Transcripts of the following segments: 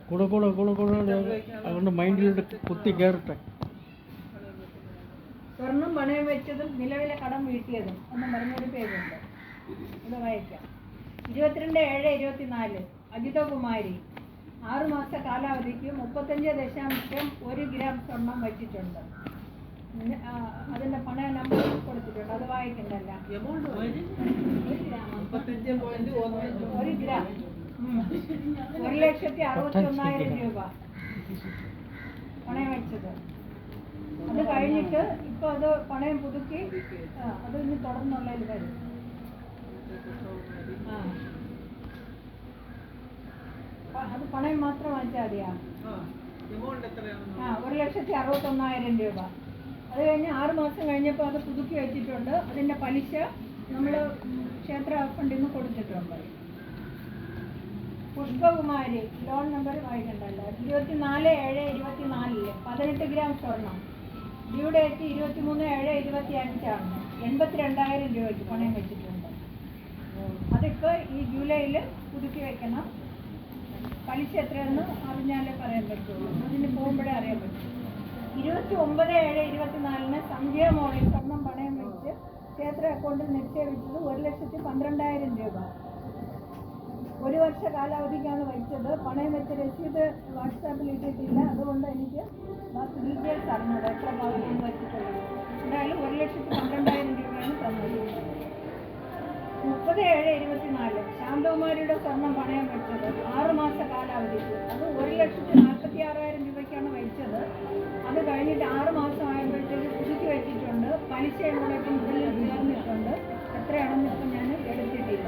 കൂടെ കൂടെ കൂടെ കൂടെ അതുകൊണ്ട് മൈൻഡിലോട്ട് കുത്തി കയറട്ടെ. സ്വർണം പണയം വെച്ചതും നിലവിലെ കടം വീട്ടിയതും എന്ന് പറഞ്ഞൊരു പേരുണ്ട്. ഇത് വായിക്കാം. 22/7/24 അജിതകുമാരി 6 മാസ കാലാവധിക്ക് 35.1 ഗ്രാം സ്വർണം വെച്ചിട്ടുണ്ട്. അതിന്റെ പണയ നമ്പർ കൊടുത്തിട്ടുണ്ട്. അത് വായിക്കണ്ടല്ല. 1 ഗ്രാം 1,61,000 രൂപ പണയം വെച്ചത്. അത് കഴിഞ്ഞിട്ട് ഇപ്പൊ അത് പണയം പുതുക്കി അത് ഇനി തുടർന്നുള്ളതിൽ വരും. അത് പണയം മാത്രം വാങ്ങിച്ചാൽ മതിയാ. 1,61,000 രൂപ. അത് കഴിഞ്ഞ് 6 മാസം കഴിഞ്ഞപ്പോൾ അത് പുതുക്കി വെച്ചിട്ടുണ്ട്. അതിന്റെ പലിശ നമ്മൾ ക്ഷേത്ര ഫണ്ടിൽ നിന്ന് കൊടുത്തിട്ടുണ്ട്. പുഷ്പകുമാരി ലോൺ നമ്പർ വായിക്കണ്ടല്ലോ. 24/7/24 18 ഗ്രാം സ്വർണം. ഡ്യൂ ഡേറ്റ് 23/7/25 82,000 രൂപയ്ക്ക് പണയം വെച്ചിട്ടുണ്ട്. അതിപ്പോൾ ഈ ജൂലൈയിൽ പുതുക്കി വെക്കണം. പലിശ എത്രയെന്ന് അറിഞ്ഞാലേ പറയാൻ പറ്റുള്ളൂ. അതിന് പോകുമ്പോഴേ അറിയാൻ പറ്റും. 29/7/24 സന്ധ്യ മോളിൽ സ്വർണം പണയം വെച്ച് ക്ഷേത്ര അക്കൗണ്ടിൽ നിക്ഷേപിച്ചത് 1,12,000 രൂപ. 1 വർഷ കാലാവധിക്കാണ് വെച്ചത്. പണയം വെച്ച രസീത് വാട്സാപ്പിൽ ഇട്ടിട്ടില്ല. അതുകൊണ്ട് എനിക്ക് ബാക്കി ഡീറ്റെയിൽസ് അറിഞ്ഞത് എത്ര ഭാഗത്തുനിന്ന് വെച്ചിട്ടുള്ളത്. എന്തായാലും 1,12,000 രൂപയാണ് തന്നത്. 30/7/24 ശാന്തകുമാരിയുടെ സ്വർണം പണയം വെച്ചത് 6 മാസ കാലാവധിക്ക്. അത് 1,46,000 രൂപയ്ക്കാണ് വെച്ചത്. അത് കഴിഞ്ഞിട്ട് 6 മാസം ആയപ്പോഴത്തേക്ക് പുതുക്കി വെച്ചിട്ടുണ്ട്. പലിശയും കൂടെ ഇപ്പം ഇതിൽ ചേർന്നിട്ടുണ്ട്. എത്രയാണെന്ന് ഇപ്പം ഞാൻ എടുത്തിട്ടില്ല.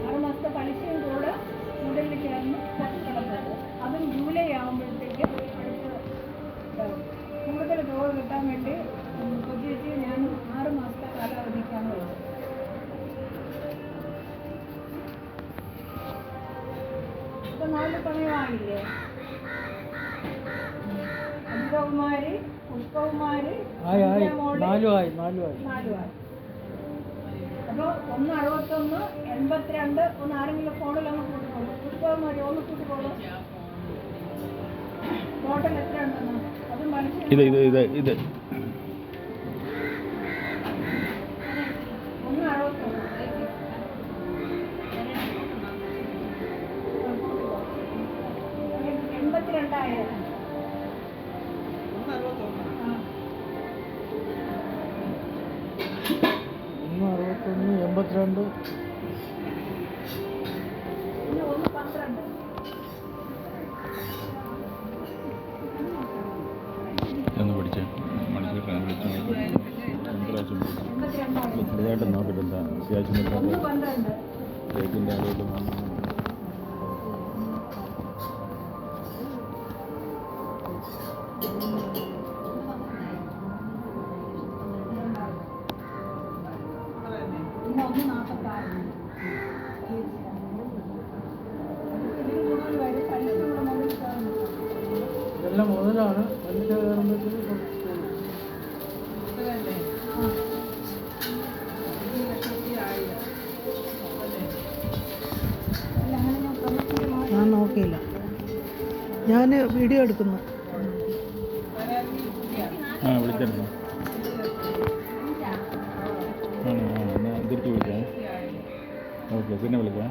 6 മാസത്തെ പലിശയും കൂടെ മുതലിൽ ചേർന്ന് കിടന്നത്. അതും ജൂലൈ ആകുമ്പോഴത്തേക്ക് അടുത്ത് കൂടുതൽ തുക കിട്ടാൻ വേണ്ടി കൊച്ചിച്ച് ഞാൻ 6 മാസത്തെ കാലാവധിക്കാണ് വെച്ചത്. ഇപ്പൊ 4 പണയമായില്ലേ? അജിതകുമാരി, പുഷ്പകുമാരി, 4 ആയി. അപ്പൊ 161 ഒന്ന് ആരെങ്കിലും ഫോണിൽ ഒന്ന് കൂട്ടിക്കോളൂ. പുഷ്പകുമാരി ഒന്ന് കൂട്ടിക്കോളൂ. ടോട്ടൽ എത്ര ഉണ്ടെന്ന് അതും മനസ്സിലായി. ഇത് 161 82,000 82 എന്ന് പഠിച്ചേ മനസ്സിലാക്കാൻ ചെറുതായിട്ട് നോക്കിട്ട് എന്താ അത്യാവശ്യം കേക്കിൻ്റെ ആരോഗ്യം ഇതെല്ലാം മുതലാണ്. പലിശ കയറുമ്പോഴത്തേക്ക് ഞാൻ നോക്കിയില്ല. ഞാൻ വീഡിയോ എടുക്കുന്നു. വിളിച്ചിരുന്നു. തിരിച്ച് വിളിക്കാം. ഓക്കെ, പിന്നെ വിളിക്കാം.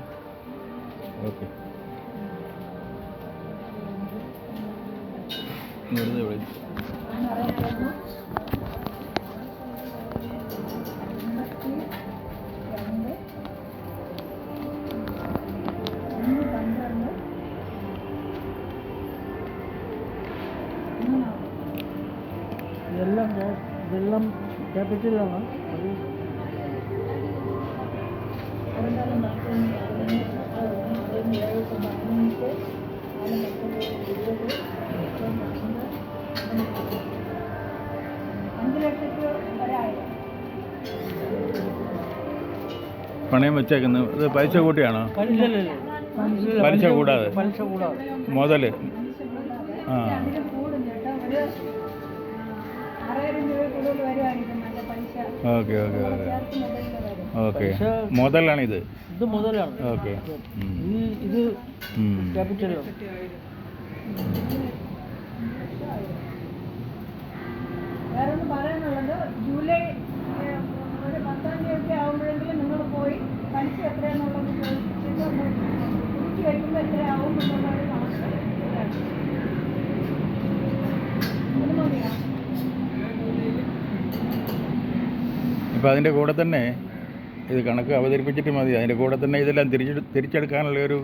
ഓക്കെ, വെറുതെ വിളിച്ചു. ഇതെല്ലാം ക്യാപിറ്റലാണ്. പണയം വെച്ചേക്കുന്നത് ഇത് പലിശ കൂട്ടിയാണോ? പലിശ കൂടാതെ മുതൽ. ആ, 6,000 രൂപ കൂടുതൽ വരുമായിരിക്കും. ഓക്കെ. ഓക്കെ, പലിശ മുതലാണിത്. ഇത് മുതലാണ്. ഓക്കെ. ഇത് ക്യാപിറ്റലാണ്. വേറൊന്ന് പറയാനുള്ളത്, ജൂലൈ ഒരു 10-ാം തീയതി ആകുമ്പോഴെങ്കിലും നിങ്ങൾ പോയി പലിശ എത്രയാണെന്നുള്ളത് ചോദിച്ചിട്ട് പുതുക്കി വയ്ക്കുമ്പോൾ എത്രയാവും എന്നുള്ള ഒരു കണക്ക് ഇതാണ്. അത് മതിയോ? ഇപ്പോൾ അതിൻ്റെ കൂടെ തന്നെ ഇത് കണക്ക് അവതരിപ്പിച്ചിട്ട് മതി. അതിൻ്റെ കൂടെ തന്നെ ഇതെല്ലാം തിരിച്ചെടുക്കാനുള്ള ഒരു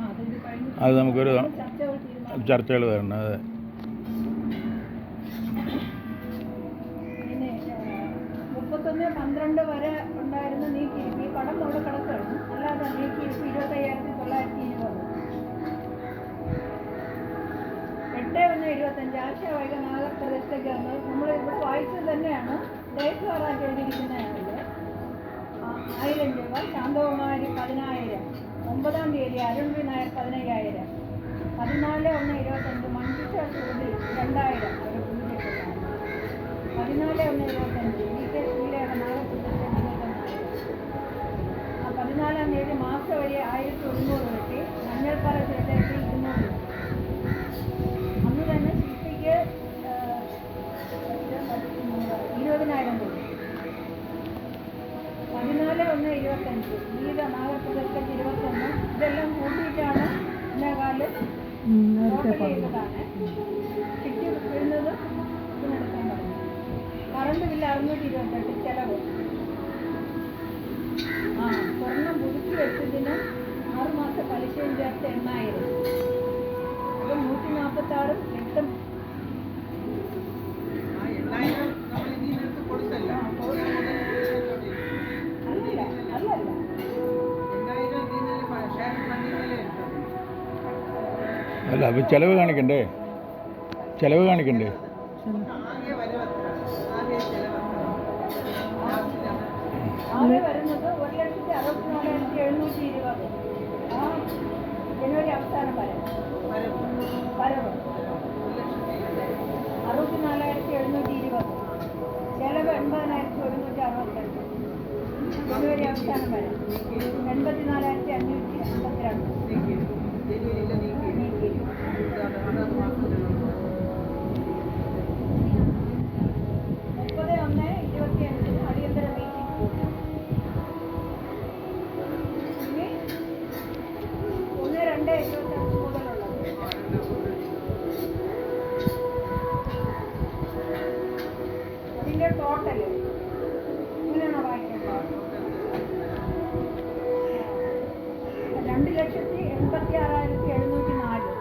അതിന് കഴിഞ്ഞ് അത് നമുക്കൊരു ചർച്ചകൾ തീരുമാനം. ചർച്ചകൾ വരണം. അതെ. പിന്നെ 31/12 വരെ ഉണ്ടായിരുന്ന നീക്കിയിരിപ്പ്, ഈ കടം അവിടെ കിടക്കുകയാണ്. അല്ലാതെ നീക്കിയിരിപ്പ് 25,920. 8/1/25 ആശയ വൈക നാഗപ്രദേശത്തേക്ക് വന്നത് നമ്മൾ ഇവിടെ വായിച്ചത് തന്നെയാണ്. ഡേറ്റ് മാറാൻ എഴുതിയിരിക്കുന്നതാണിത്. 1000 രൂപ ശാന്തകുമാരി 10,000. 9-ാം തീയതി അരുൺ ബി നായർ 15,000. 14/1/25 മഞ്ജുഷ സുരഭി 2,000. ഒരു പുതുക്കിയിട്ടാണ്. 14/1/25 വി കെ ശ്രീലയുടെ നാഗപ്രദേശത്ത് 21,000. 14-ാം തീയതി മാസവരി 1,100 കിട്ടി. മഞ്ഞൾപ്പാറ ചേട്ടയ്ക്ക് 200 രൂപ. അന്ന് തന്നെ ശില്പിക്ക് 20,000 കൂടി. 14/1/25 ഗീത നാഗപ്രദേശത്തേക്ക് 21. ഇതെല്ലാം കൂട്ടിയിട്ടാണ് ഇന്നേകാല് ടോട്ടൽ ചെയ്തതാണ്. ചിട്ടി വരുന്നത് ഇതിനെടുക്കാൻ പറഞ്ഞു. കറണ്ട് ബില്ല് 628 ചെലവ്. സ്വർണം പുതുക്കി വെച്ചതിന് 6 മാസം പലിശയും ചേർത്ത് 8,000. അത് 146 8. അല്ല, അത് ചിലവ് കാണിക്കണ്ടേ? ചിലവ് കാണിക്കണ്ടേ? ആകെ വരുന്നത് 1,64,720. ജനുവരി അവസാനം വരവ് 64,720. ചെലവ് 80,162. ജനുവരി അവസാനം വരെ 84,552. 30/1/25 അടിയന്തര മീറ്റിംഗ് കൂട്ടി. ഇനി 1/2/25 മുതലുള്ളത്. ഇതിൻ്റെ ടോട്ടല് ഇങ്ങനെയാണോ വായിക്കേണ്ടത്? 2,86,704.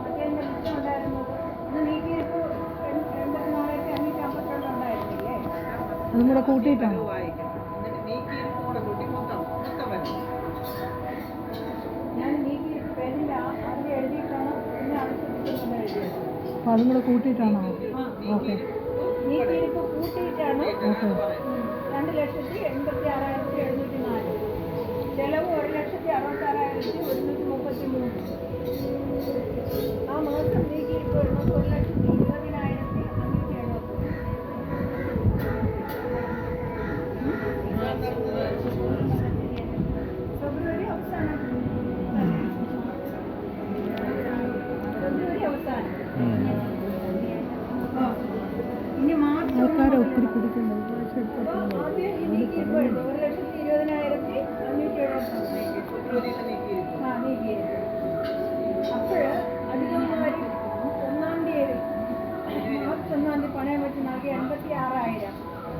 മറ്റേ ലിസ്റ്റ് ഉണ്ടായിരുന്നത് ഇന്ന് നീക്കിയിരിപ്പ് 84,552 ഉണ്ടായിരുന്നില്ലേ? അതും കൂടെ കൂട്ടിയിട്ടാണ്. ഞാൻ നീക്കിയിരിപ്പ് പേജിൻ്റെ ആദ്യം എഴുതിയിട്ടാണ് പിന്നെ ആവശ്യപ്പെട്ടുകൊണ്ട് എഴുതിയത്. അപ്പോൾ അതും കൂടെ കൂട്ടിയിട്ടാണോ? ഓക്കെ. നീക്കിയിരിപ്പ് കൂട്ടിയിട്ടാണ്. ഓക്കെ. 2,86,704. ചെലവ് 1,66,133. ആ മാസം നീക്കിയിരിപ്പ് വരുന്നത് 1,20,570. ഫെബ്രുവരി അവസാനം. ഇനി മാർച്ച് ആൾക്കാരെ ഒത്തിരി പിടിക്കുന്നത്. ആദ്യം ഈ നീക്കിയിരിപ്പ് എഴുതും. 1,20,570. നീക്കിയിരിപ്പ്. അപ്പോൾ അധികമായി 1-ാം തീയതി മാർച്ച് 1-ാം തീയതി പണയം വെച്ച് നൽകി 86,000.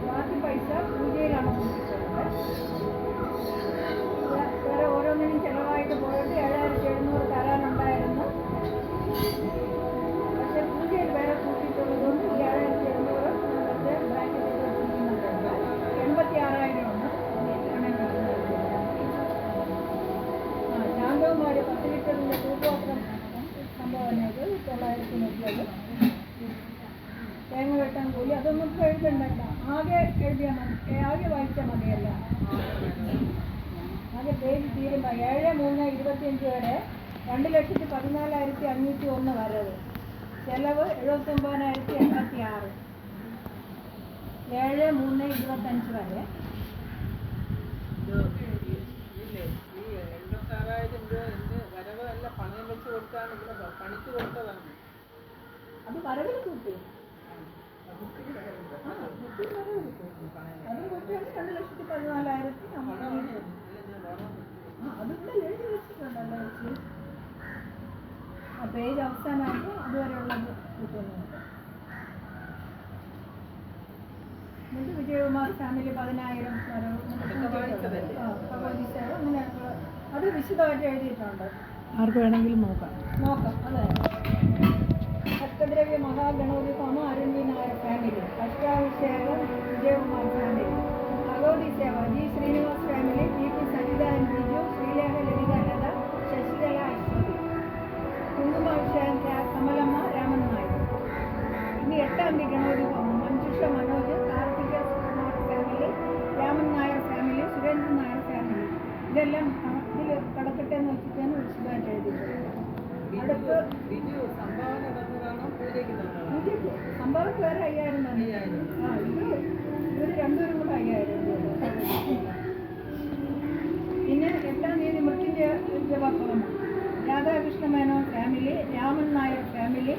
ബാക്കി പൈസ പൂജയിലാണ് കൊടുത്തിട്ടുള്ളത്. വേറെ ഓരോന്നിനും ചിലവായിട്ട് പോയിട്ട് 7,700 തരാനുണ്ടായിരുന്നു. പക്ഷേ പൂജയിൽ വേറെ കൂട്ടിയിട്ടുള്ളതുകൊണ്ട് ഈ 7,700 മറ്റേ ബ്രാക്കറ്റിൽ വെച്ചിരിക്കുന്നുണ്ട്. 86,000 ആണ് പണയം വെക്കുന്നത്. ശാന്തകുമാരി 10 ലിറ്ററിൻ്റെ തൂക്കോത്രം സംഭവനത് 930. തേങ്ങ വെട്ടാൻ കൂലി അതൊന്നും ഇപ്പോൾ എഴുതണ്ടല്ല. ആകെ എഴുതിയാൽ മതി. ആകെ വായിച്ചാൽ മതിയല്ല. ആകെ പേജ് തീരുമ്പോൾ 7/3/25 വരെ 2,14,501 വരവ്. ചെലവ് 79,086. 7/3/25 വരെ. അത് വരവിൽ കൂട്ടി. അത് കുട്ടിയാണ് 2,14,000. അതിവിടെ എഴുതി വെച്ചിട്ടുണ്ടല്ലോ ചേച്ചി. ആ പേജ് അവസാനമായിട്ട് അതുവരെയുള്ളത് കിട്ടുന്നുണ്ട്. എന്നിട്ട് വിജയകുമാർ ഫാമിലി 10,000 ഭഗവതി സേവ അങ്ങനെയുള്ള അത് വിശദമായിട്ട് എഴുതിയിട്ടുണ്ട്. ആർക്ക് വേണമെങ്കിലും നോക്കാം. അതെ. അഷ്ടദ്രവ്യ മഹാഗണപതി ഹോമം അരുൺവി നായർ ഫാമിലി. അഷ്ടാഭിഷേകം വിജയകുമാർ ഫാമിലി. ഭഗവതി സേവ G Srinivas family. P Sajitha Biju. Sreelekha Lalitha Latha. Sasikala Aswathi. കുങ്കുമാഭിഷേകം കമലമ്മ രാമൻ നായർ. ഇനി 8ാം തീയതി ഗണപതി ഹോമം Manjusha Manoj. Karthika Sukumar family. Raman Nair family. Surendran Nair family. ഇതെല്ലാം കണക്കിൽ കടക്കട്ടെ എന്ന് വെച്ചിട്ടാണ് വിശദമായിട്ട് എഴുതിയിട്ടുള്ളത്. അടുത്ത് സംഭവത്ത് വേറെ 5,000 തന്നെ. ഇവർ രണ്ടുപേരും കൂടെ 5,000 രൂപ. പിന്നെ 8ാം തീയതി മൃത്യുഞ്ജയ ജപഹോമം Radhakrishna Menon family. Raman Nair family.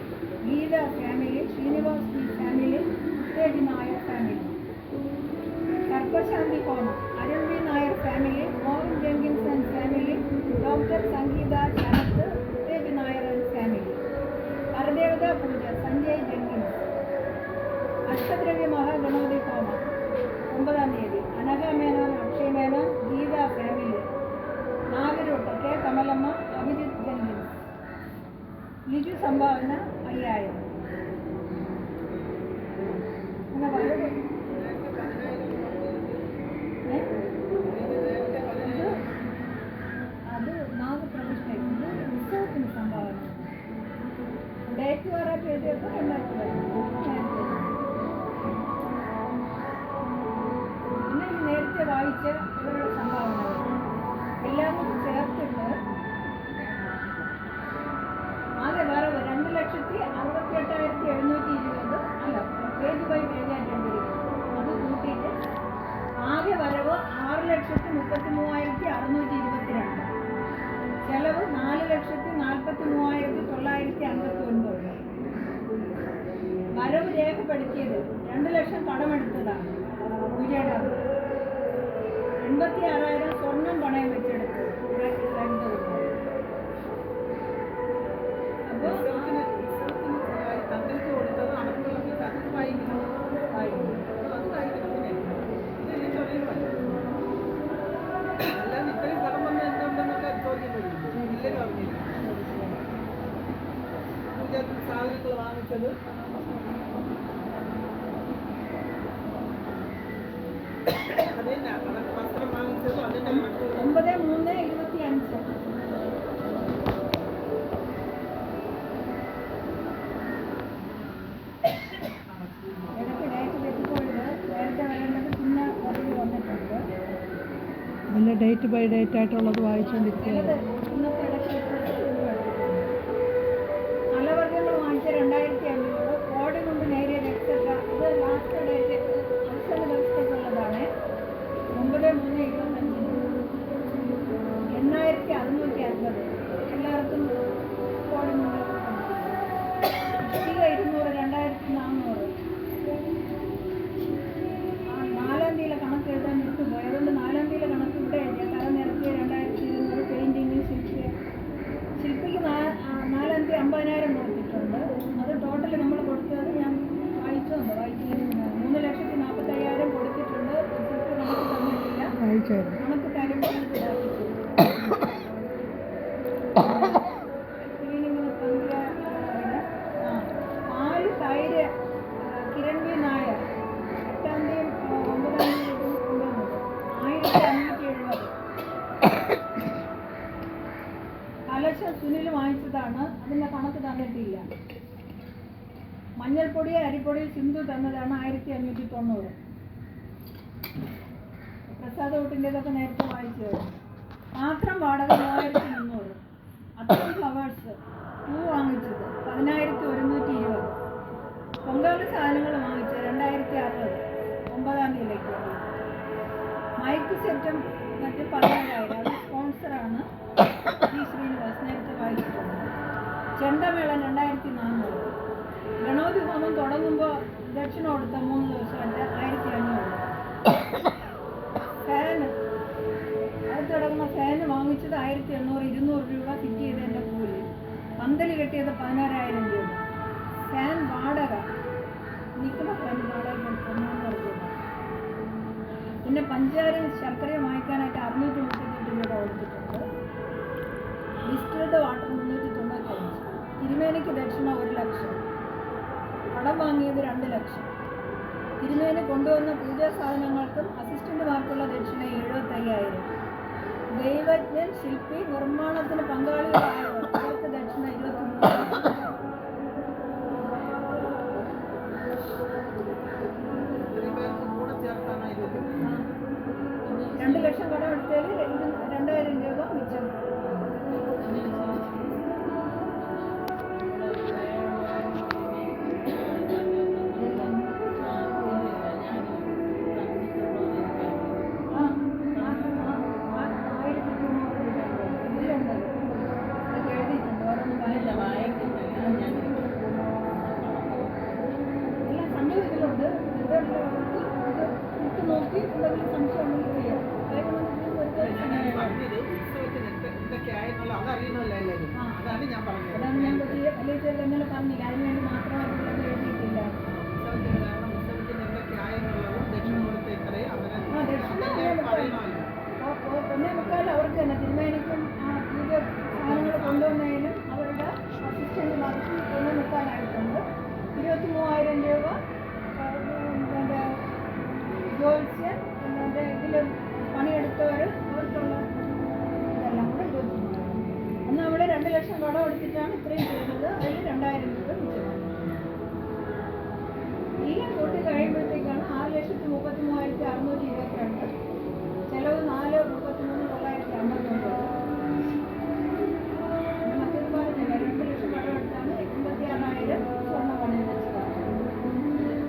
Geetha family. Srinivas P family. Uthej Nair family. സർപ്പശാന്തി ഹോമം Arun V Nair family. Mohan Jenkinson family. Doctor Sangeetha Sarath. Uthej Nair family. ഹരദേവതാ പൂജ സഞ്ജയ് ജെങ്കിൻസ്. അഷ്ടദ്രവ്യ മഹാഗണപതി ഹോമം 9ാം തീയതി അനഘ മേനോൻ. അക്ഷയ് മേനോൻ. ഗീത ഫാമിലി. നാഗരൂട്ട് കെ കമലമ്മ. അഭിജിത്ത് ജെങ്കിൻസ്. ലിജു സംഭാവന 5,000. അങ്ങനെ വളരെ അത് നാഗപ്രതിഷ്ഠ ഉത്സവത്തിന് സംഭാവന. ഡേറ്റ് വേറായിട്ട് എഴുതിയപ്പോൾ 2,000. പിന്നെ നേരത്തെ വായിച്ച ഇവരുടെ സംഭാവനകൾ എല്ലാം കൂടി ചേർത്തിട്ട് ആകെ വേറെ 2,68,720. അല്ല, പേജ് ബൈ പേജായിട്ട് എഴുതിയിരിക്കുന്നത്. അത് കൂട്ടിയിട്ട് ആകെ വരവ് 6,33,622. ചെലവ് 4,43,959. വരവ് രേഖപ്പെടുത്തിയത് 2 ലക്ഷം കടമെടുത്തതാണ് പൂജയുടെ. 86,000 സ്വർണം പണയം വെച്ചെടുത്തു. അപ്പോൾ സാധനങ്ങൾ വാങ്ങിച്ചത് 9/3/25. ഇടയ്ക്ക് ഡേറ്റ് തെറ്റിപ്പോയത്. നേരത്തെ വരേണ്ടത് പിന്നെ മറുപടി വന്നിട്ടുണ്ട്. അതിൻ്റെ ഡേറ്റ് ബൈ ഡേറ്റ് ആയിട്ടുള്ളത് വായിച്ചുകൊണ്ടിരിക്കുന്നത്. ഇന്നത്തെ ഇടയ്ക്ക് ഫലവർഗ്ഗങ്ങൾ വാങ്ങിച്ച 2,500. കോടി കൊണ്ട് നേരിയ എക്സെട്ര. ഇത് ലാസ്റ്റ് ഡേറ്റ് അവസാന ദിവസത്തേക്കുള്ളതാണ്. 9/3/25. 8,650. എല്ലാവർക്കും കോടി കൊണ്ട്. ഇഷ്ടിക 200. 2,400. 4ാം തീയതിയിലെ കണക്ക് എഴുതാൻ വിട്ടുപോയി. അതുകൊണ്ട് 4ാം തീയതിയിലെ കണക്ക് ഇവിടെ എഴുതിയ തല നിരത്തിയ 2,200. പെയിൻറ്റിങ് ശില്പിക്ക് 4ാം തീയതി 50,000 കൊടുത്തിട്ടുണ്ട്. അത് ടോട്ടൽ നമ്മൾ കൊടുത്തത് ഞാൻ വായിച്ചിരുന്നു. 3,45,000 കൊടുത്തിട്ടുണ്ട്. ശില്പി കണക്ക് തന്നിട്ടില്ല. കണക്ക് തരുമ്പോൾ ക്ലീനിങ്ങിന് പാല് തൈര് കിരൺവി നായർ 8ാം തീയതി 9ാം തീയതി കൊണ്ടുവന്നത് 1,570. കലശം സുനിൽ വാങ്ങിച്ചതാണ്. അതിൻ്റെ കണക്ക് തന്നിട്ടില്ല. മഞ്ഞൾപ്പൊടി അരിപ്പൊടി സിന്ധു തന്നതാണ് 1,590. പ്രസാദ വീട്ടിൻ്റെതൊക്കെ നേരത്തെ വായിച്ചു. പാത്രം വാടക 3,300. അത്രയും ഫ്ലവേഴ്സ് പൂ വാങ്ങിച്ചത് 10,120. പൊങ്കാല സാധനങ്ങൾ വാങ്ങിച്ചത് 2,060. മൈക്ക് സെറ്റും മറ്റ് 17,000 അത് സ്പോൺസറാണ് ജി ശ്രീനിവാസ് നേരത്തെ വായിച്ചിട്ടുണ്ട്. ചെണ്ടമേളം 2,400. ഗണപതി ഹോമം തുടങ്ങുമ്പോൾ ദക്ഷിണ കൊടുത്ത 3 ദിവസമായിട്ട് 1,500. ഫാന് അടുത്ത് കിടക്കുന്ന ഫാന് വാങ്ങിച്ചത് 1,800, 200 രൂപ ഫിറ്റ് ചെയ്തതിൻ്റെ കൂലി. പന്തൽ കെട്ടിയത് 16,000 രൂപ. ഫാൻ വാടക നിൽക്കുന്ന ഫാൻ വാടക കൊടുക്കുന്ന രൂപ. പിന്നെ പഞ്ചായത്ത് ശർക്കരയും വാങ്ങിക്കാനായിട്ട് 638 രൂപ കൊടുത്തിട്ടുണ്ട്. Distilled water 395. തിരുമേനിക്ക് ദക്ഷിണ 1 ലക്ഷം. കടം വാങ്ങിയത് 2 ലക്ഷം. തിരുമേനി കൊണ്ടുവന്ന പൂജാ സാധനങ്ങൾക്കും അസിസ്റ്റന്റുമാർക്കുള്ള ദക്ഷിണ 75,000. ദൈവജ്ഞൻ, ശില്പി, നിർമ്മാണത്തിന് പങ്കാളികളായവർ അവർക്ക് ദക്ഷിണ 23,000. 2 ലക്ഷം കടമെടുത്തതിൽ 2,000 രൂപ മിച്ചം. നോക്കി എന്തെങ്കിലും സംശയം ഉണ്ടെങ്കിൽ ചെയ്യാം. അതാണ് ഞാൻ പറഞ്ഞത്. അതാണ് ഞാൻ വലിയ ചെറുങ്ങനെ പറഞ്ഞില്ല, അതിനുവേണ്ടി മാത്രമായിട്ടുള്ള എഴുതിയിട്ടില്ല. ഒന്നേ മുക്കാൽ അവർക്ക് തന്നെ തിരുമേനിക്കും ആ പൂജ സാധനങ്ങൾ കൊണ്ടുവന്നതിനും അവരുടെ അസിസ്റ്റന്റുമാർക്ക് 1,400 23,000 രൂപ. എൻ്റെ ജോത്സ്യൻ എൻ്റെ ഇതിൽ പണിയെടുത്തവർ അവർക്കുള്ള ഇതെല്ലാം കൂടെ 23,000. അന്ന് അവിടെ 2 ലക്ഷം കടം എടുത്തിട്ടാണ് ഇത്രയും ചെയ്യുന്നത്. അതിൽ 2,000 രൂപ മിച്ചമാണ്. എല്ലാം കൂട്ടി കഴിയുമ്പോഴത്തേക്കാണ് 6,33,622. ചെലവ് 4,33,959. മറ്റൊരു പറഞ്ഞില്ല, 2 ലക്ഷം കടം എടുത്താണ് 86,000 സ്വർണ്ണ പണയം വെച്ചതാണ്.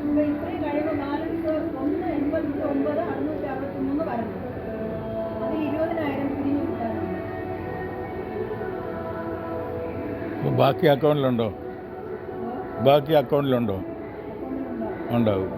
അപ്പോൾ ഇത്രയും കഴിയുമ്പോൾ 4,189,663 പറഞ്ഞു. അതിൽ 20,000 പിരിഞ്ഞു കിട്ടാനുണ്ട്. ബാക്കി അക്കൗണ്ടിലുണ്ടോ? ബാക്കി അക്കൗണ്ടിലുണ്ടോ? ഉണ്ടാവും.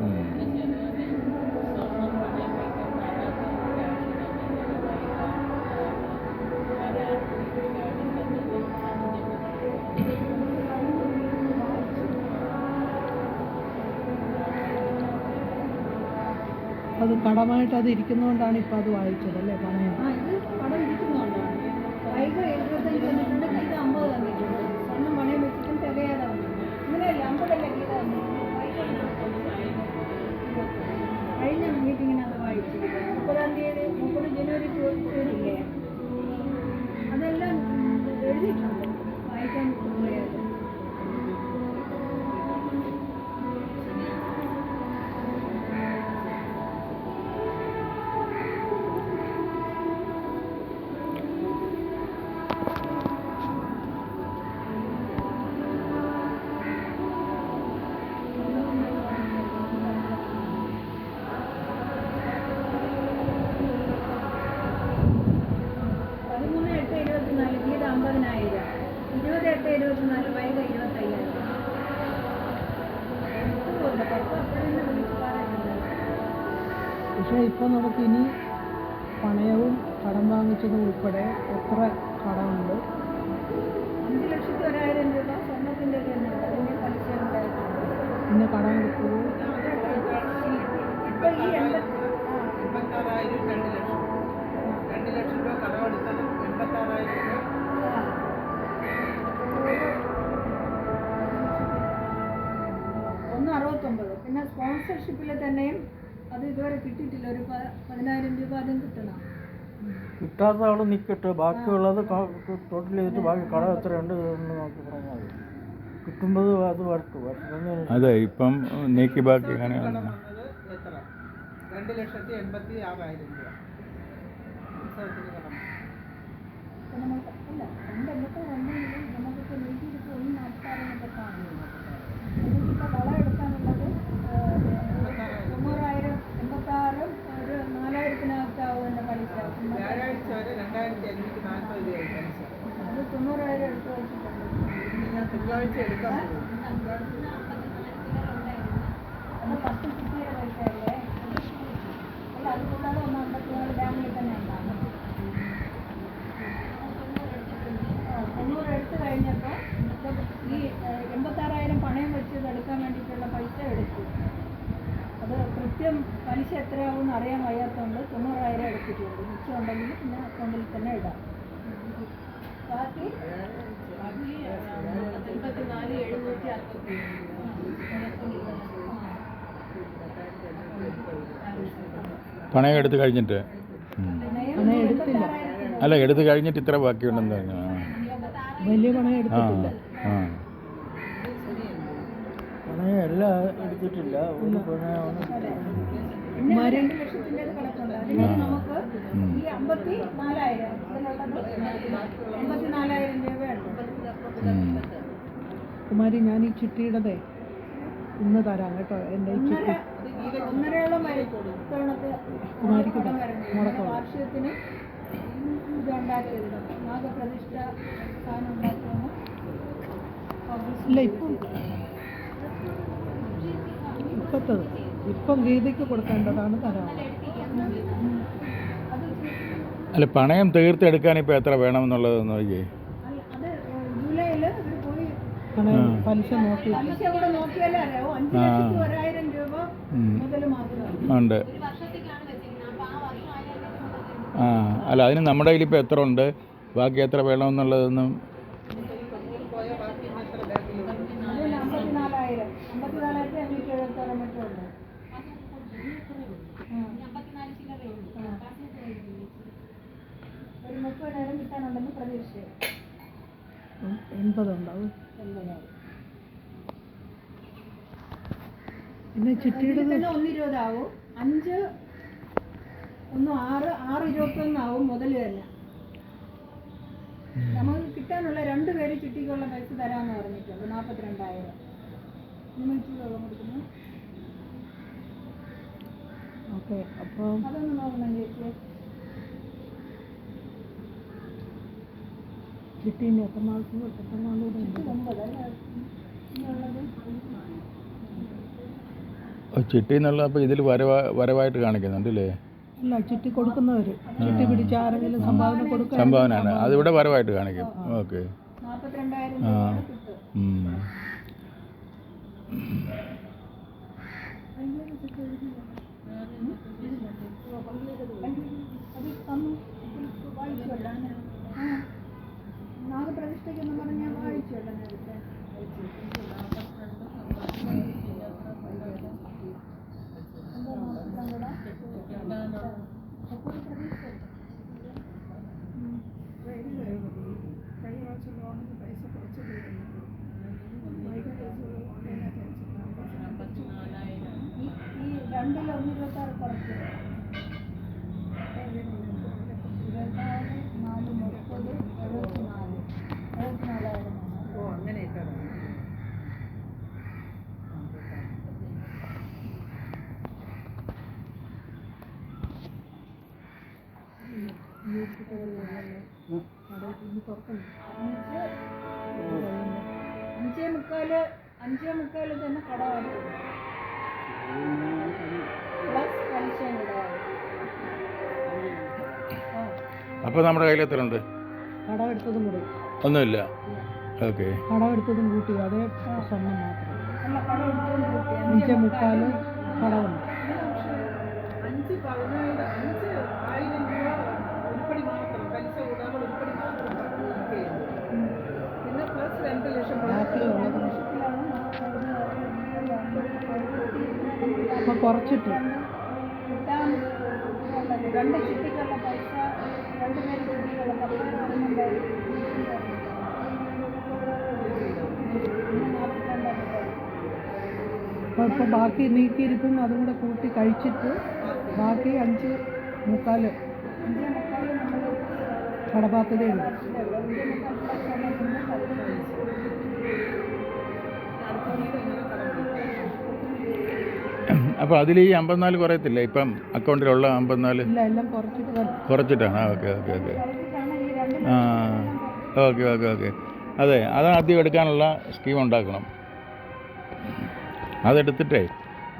അത് കടമായിട്ട് അത് ഇരിക്കുന്നതുകൊണ്ടാണ് ഇപ്പം അത് വായിച്ചത് അല്ലേ പണയം? ഇത് കടം ഇരിക്കുന്നതുകൊണ്ടാണ്. വൈകി 75 തന്നിട്ടുണ്ട്, ഗീത 50 തന്നിട്ടുണ്ട്. സ്വർണ്ണം പണയം വെച്ചിട്ടും തികയാതെ വന്നിട്ടുണ്ട്. ഇങ്ങനെയല്ല, 50 അല്ല ഗീത തന്നിട്ടുണ്ട്. കഴിഞ്ഞ മീറ്റിങ്ങിനത് വായിച്ചു. 30-ാം തീയതി 30 ജനുവരി ഇല്ലേ, അതെല്ലാം എഴുതിയിട്ടുണ്ട്. വായിക്കാൻ പോയത് ഗീത 50,000, 28-24 വൈക 25,000. പക്ഷേ ഇപ്പം നമുക്ക് ഇനി പണയവും കടം വാങ്ങിച്ചതും ഉൾപ്പെടെ എത്ര കടമുണ്ട്? 5,01,000 രൂപ സ്വർണ്ണത്തിൻ്റെ തന്നെ അതിൻ്റെ പലിശ ഉണ്ടായിട്ടുണ്ട്. പിന്നെ കടം കിട്ടുമോ? ഇപ്പം ഈ 86,000 2 ലക്ഷം. 2 ലക്ഷം രൂപ കടമെടുത്തത് 86,000 രൂപ. ഒന്ന് 69. പിന്നെ സ്പോൺസർഷിപ്പിൽ തന്നെയും അത് ഇതുവരെ കിട്ടിയിട്ടില്ല. ഒരു 10,000 രൂപ അതും കിട്ടണം. കിട്ടാത്ത അവിടെ നിൽക്കട്ടെ, ബാക്കിയുള്ളത് ടോട്ടൽ ചെയ്തിട്ട് ബാക്കി കടം എത്രയുണ്ട് എന്ന് നോക്കി പറഞ്ഞാൽ മതി. കിട്ടുമ്പോൾ അത് വരട്ടു. അതെ, ഇപ്പം നീക്കി ബാക്കി അങ്ങനെ കടം വന്നത് എത്ര? 2,86,000 രൂപ. ഉത്സവത്തിന് കടം. നമുക്ക് അല്ല 2,86,000 നമുക്ക് നീക്കിയിട്ട് പോയി നടത്താറുണ്ട്. നമുക്കിപ്പോൾ വളം എടുക്കാനുള്ളത് 90,000, 86,000 ഒരു 4,000-നകത്താവും. 90,000 എടുത്ത് വെച്ചിട്ടുണ്ട്. ഞാൻ തിങ്കളാഴ്ച എടുക്കാൻ പോകും. അത് 10 ചിട്ടിയുടെ പൈസയല്ലേ? അല്ല, അത് കൂടാതെ 154 ബാങ്കിൽ തന്നെ ഉണ്ടാകും. 90 എടുത്ത് കഴിഞ്ഞപ്പോൾ ഈ 86,000 പണയം വെച്ചത് എടുക്കാൻ വേണ്ടിയിട്ടുള്ള പൈസ എടുത്തു. അത് കൃത്യം പലിശ എത്രയാവുമെന്ന് അറിയാൻ വയ്യാത്തതുകൊണ്ട് 90,000 എടുത്തിട്ടുണ്ട്. മിച്ചം ഉണ്ടെങ്കിൽ പിന്നെ അക്കൗണ്ടിൽ തന്നെ ഇടാം. ബാക്കി 84,760. പണയം എടുത്ത് കഴിഞ്ഞിട്ട് പണയം എടുത്തില്ല. അല്ല, എടുത്ത് കഴിഞ്ഞിട്ട് ഇത്ര ബാക്കിയുണ്ടെന്ന് പറഞ്ഞു. വലിയ പണയം ആ എടുത്തിട്ടില്ല. ആ പണയം എല്ലാം എടുത്തിട്ടില്ല. ഒരു പണയമാണ്. പിന്നെ 2 ലക്ഷത്തിൻ്റെത് കിടപ്പുണ്ട്. അതിന് നമുക്ക് ഈ 54,000 ഇതിലുള്ളത് 84,000 രൂപയുണ്ട്. കുമാരി, ഞാൻ ഈ ചിട്ടിയുടേതേ ഇന്ന് തരാം കേട്ടോ. എൻ്റെ ഈ ചിട്ടി ഒന്നരയോളം വരും ഇത്തവണത്തെ കടം വരുന്നത്. വാർഷികത്തിന് ഇതുണ്ടാക്കിയത് നാഗപ്രതിഷ്ഠ സാധനം ഉണ്ടാക്കുമെന്ന് ഇല്ല. ഇപ്പത്തത് ഇപ്പം ഗീതയ്ക്ക് കൊടുക്കേണ്ടതാണ് തരാം. അല്ല, പണയം തീർത്തെടുക്കാൻ ഇപ്പോൾ എത്ര വേണമെന്നുള്ളത് നോക്കിയേ. അത് ജൂലൈയിൽ പോയി പണയം പലിശ നോക്കി പലിശ കൂടെ നോക്കിയാലേ അറിയാവൂ. 5,01,000 രൂപ മുതൽ മാത്രമാണ്. ഉണ്ട്. ആ, അല്ല, അതിന് നമ്മുടെ കയ്യിൽ ഇപ്പോൾ എത്ര ഉണ്ട്, ബാക്കി എത്ര വേണമെന്നുള്ളതൊന്നും. അതിന് 54,576 മറ്റോ ഉണ്ട്. ഒരു 30,000 കിട്ടാനുണ്ടെന്ന് പ്രതീക്ഷിച്ചു. 80 ഉണ്ടാവും. പിന്നെ ചിട്ടിയുടെ 1,20 ആവും. 5 1 6 6,21 ആവും മുതൽ തന്നെ. നമുക്ക് കിട്ടാനുള്ള 2 പേര് ചിട്ടിക്കുള്ള പൈസ തരാമെന്ന് പറഞ്ഞിട്ടുണ്ട്. 42,000 കൊടുക്കുന്നു. ഓക്കെ. അപ്പം അതൊന്ന് നോക്കണം ചേച്ചി. ചിട്ടീൻ്റെ എത്ര നാളൂടെ ഉണ്ട്? 9 അല്ലേ ഇനിയുള്ളത്? ചിട്ടി എന്നുള്ള അപ്പോൾ ഇതിൽ വരവായിട്ട് കാണിക്കുന്നുണ്ട് അല്ലേ? അല്ല, ചിട്ടി കൊടുക്കുന്നവർ ചിട്ടി പിടിച്ച് ആരെങ്കിലും സംഭാവന കൊടുക്കുക. സംഭാവനയാണ്, അതിവിടെ വരവായിട്ട് കാണിക്കും. ഓക്കെ. 42,000 ആ. രൂപ കിട്ടും. അത് തന്നു വായിച്ചുവല്ലോ. നാഗപ്രതിഷ്ഠയ്ക്കെന്ന് പറഞ്ഞാൽ വായിച്ചുവല്ലോ നേരത്തെ. ഈ 2,126 കുറച്ച് 24, 4, 30, 74,000. ഓ, അങ്ങനെ ഇട്ടതാണ്. അഞ്ചേ മുക്കാല് തന്നെ കടമാണ്. പ്ലസ് പലിശയും കടമാണ്. അപ്പോൾ നമ്മുടെ കയ്യിൽ എത്ര ഉണ്ട്? കടം എടുത്തതും കൂടി ഒന്നുമില്ല. ഓക്കെ. കടം എടുത്തതും കൂട്ടി അതേ സ്വർണ്ണം മാത്രം. അല്ല, കടം എടുത്തോണ്ട് കൂട്ടി 5,300 കടമുണ്ട്. 5,10,000 രൂപ ഉരുപ്പടി മാത്രം, പലിശ കൂടാതെ ഉരുപ്പടി മാത്രം ബുക്ക് ചെയ്യുന്നു. പിന്നെ പ്ലസ് 2 ലക്ഷം ബാക്കിയുള്ളത് അപ്പോൾ കുറച്ചിട്ട് കിട്ടാൻ 2 ചിട്ടിക്കുള്ള പൈസ 2 പേര് ചിട്ടിക്കുള്ള പൈസ വരുന്നുണ്ട്. അപ്പോൾ ബാക്കി നീക്കിയിരിക്കും. അതും കൂടെ കൂട്ടി കഴിച്ചിട്ട് ബാക്കി 5,300 നമ്മൾ കടബാധ്യതയുണ്ട്. അപ്പോൾ അതിൽ ഈ 54 കുറയത്തില്ല ഇപ്പം അക്കൗണ്ടിലുള്ള 54? ഇല്ല, എല്ലാം കുറച്ചിട്ട് തന്നെ. കുറച്ചിട്ടാണ്. Okay okay okay. കുറച്ചിട്ടാണ് ഈ 2 ആ. ലക്ഷം ഓക്കെ ഓക്കെ ഓക്കെ അതെ, അത് ആദ്യം എടുക്കാനുള്ള സ്കീം ഉണ്ടാക്കണം. അതെടുത്തിട്ടേ